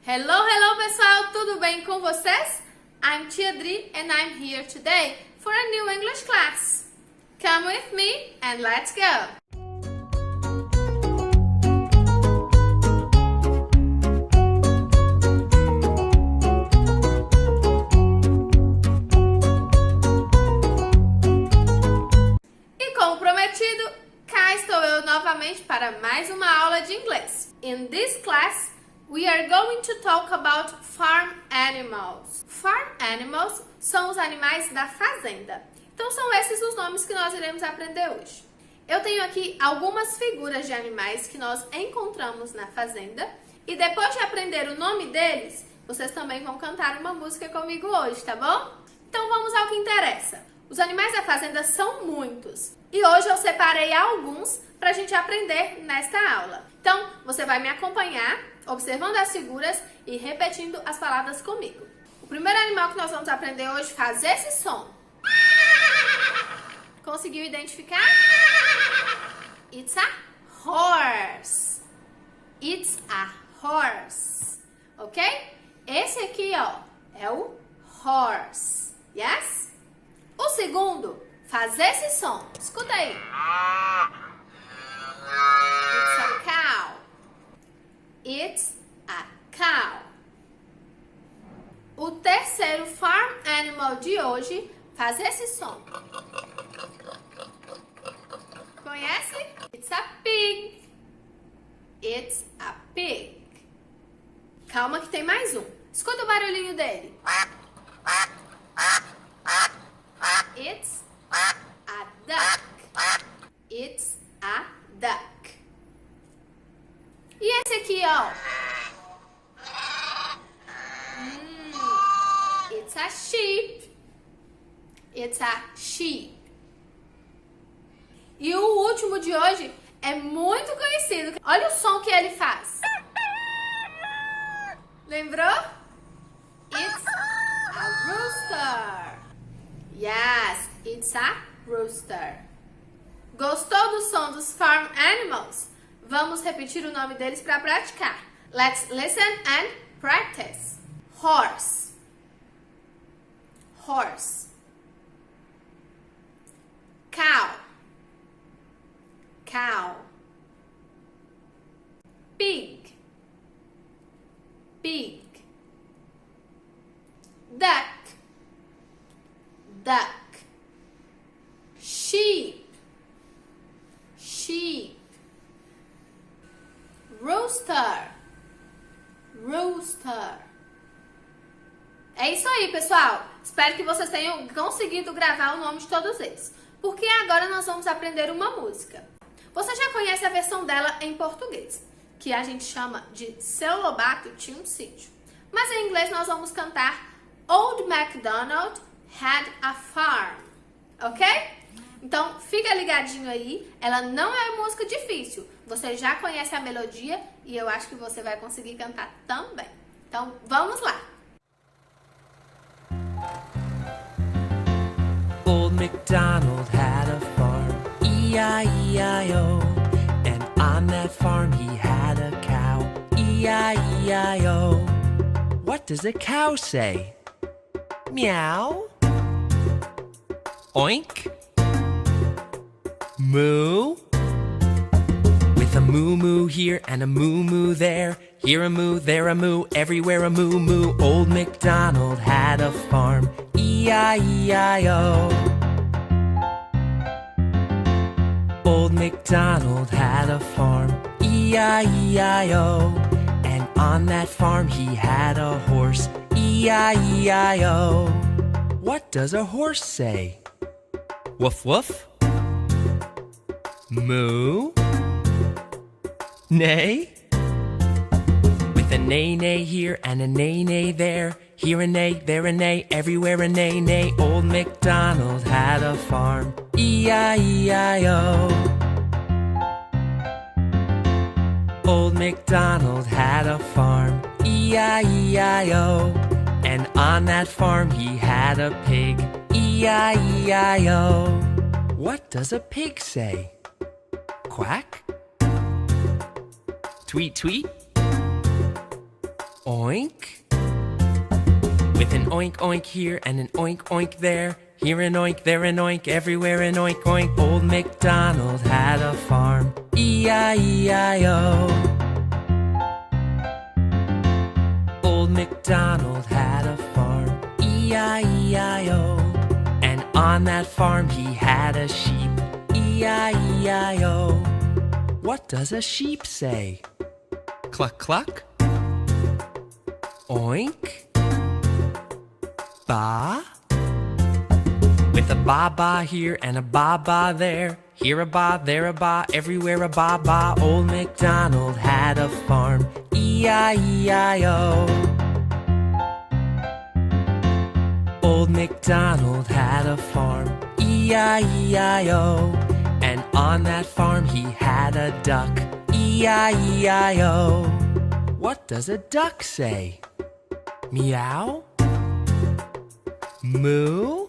Hello, hello pessoal, tudo bem com vocês? I'm Tia Dri and I'm here today for a new English class. Come with me and let's go! E como prometido, cá estou eu novamente para mais uma aula de inglês. In this class, we are going to talk about farm animals. Farm animals são os animais da fazenda. Então são esses os nomes que nós iremos aprender hoje. Eu tenho aqui algumas figuras de animais que nós encontramos na fazenda. E depois de aprender o nome deles, vocês também vão cantar uma música comigo hoje, tá bom? Então vamos ao que interessa. Os animais da fazenda são muitos. E hoje eu separei alguns para a gente aprender nesta aula. Então, você vai me acompanhar, observando as figuras e repetindo as palavras comigo. O primeiro animal que nós vamos aprender hoje faz esse som. Conseguiu identificar? It's a horse. It's a horse. Ok? Esse aqui, ó, é o horse. Yes? O segundo faz esse som. Escuta aí. It's a cow. It's a cow. O terceiro farm animal de hoje faz esse som. Conhece? It's a pig. It's a pig. Calma que tem mais um. Escuta o barulhinho dele. It's a duck. It's a duck. E esse aqui, ó. It's a sheep. It's a sheep. E o último de hoje é muito conhecido. Olha o som que ele faz. Lembrou? It's a rooster. Yes, it's a rooster. Gostou do som dos farm animals? Vamos repetir o nome deles para praticar. Let's listen and practice. Horse. Horse. Cow. Cow. Pig. Pig. Duck. Duck. Sheep. Sheep. Rooster. Rooster. É isso aí, pessoal. Espero que vocês tenham conseguido gravar o nome de todos eles. Porque agora nós vamos aprender uma música. Você já conhece a versão dela em português, que a gente chama de Seu Lobato Tinha um Sítio. Mas em inglês nós vamos cantar Old MacDonald Had a Farm. Ok? Então fica ligadinho aí. Ela não é música difícil. Você já conhece a melodia e eu acho que você vai conseguir cantar também. Então vamos lá. Old MacDonald had a farm, E-I-E-I-O. And on that farm he had a cow, E-I-E-I-O. What does a cow say? Meow. Oink. Moo. With a moo-moo here and a moo-moo there, here a moo, there a moo, everywhere a moo-moo. Old MacDonald had a farm, E-I-E-I-O. Old MacDonald had a farm, E-I-E-I-O. And on that farm he had a horse, E-I-E-I-O. What does a horse say? Woof woof. Moo. Neigh. With a neigh-neigh here and a neigh-neigh there, here a neigh, there a neigh, everywhere a neigh-neigh. Old MacDonald had a farm, E-I-E-I-O. Old MacDonald had a farm, E-I-E-I-O. And on that farm he had a pig, E-I-E-I-O. What does a pig say? Quack? Tweet, tweet? Oink. With an oink oink here and an oink oink there. Here an oink, there an oink, everywhere an oink oink. Old MacDonald had a farm, E-I-E-I-O. Old MacDonald had a farm, E-I-E-I-O. And on that farm he had a sheep, E-I-E-I-O. What does a sheep say? Cluck cluck. Oink. Ba. With a ba-ba here and a ba-ba there. Here a ba, there a ba, everywhere a ba-ba. Old MacDonald had a farm, E-I-E-I-O. Old MacDonald had a farm, E-I-E-I-O. And on that farm he had a duck, E-I-E-I-O. What does a duck say? Meow? Moo?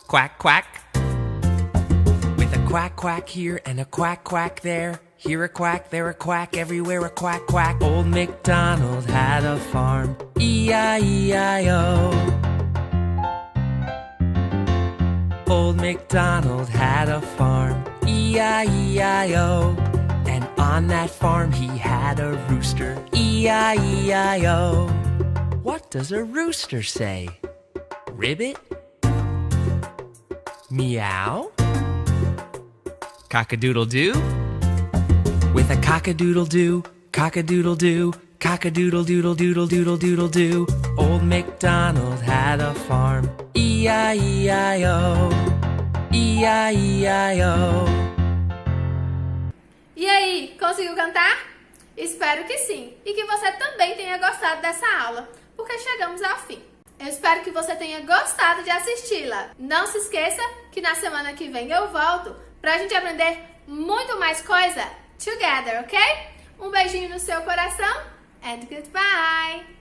Quack, quack. With a quack, quack here and a quack, quack there. Here a quack, there a quack, everywhere a quack, quack. Old MacDonald had a farm, E-I-E-I-O. Old MacDonald had a farm, E-I-E-I-O. And on that farm he had a rooster, E-I-E-I-O. What does a rooster say? Ribbit? Meow? Cock-a-doodle-doo? With a cock-a-doodle-doo, cock-a-doodle-doo, cock-a-doodle-doodle-doodle-doodle-doodle-doo. Old MacDonald had a farm, E-I-E-I-O, E-I-E-I-O. E aí, conseguiu cantar? Espero que sim, e que você também tenha gostado dessa aula, porque chegamos ao fim. Eu espero que você tenha gostado de assisti-la. Não se esqueça que na semana que vem eu volto pra gente aprender muito mais coisa together, ok? Um beijinho no seu coração and goodbye!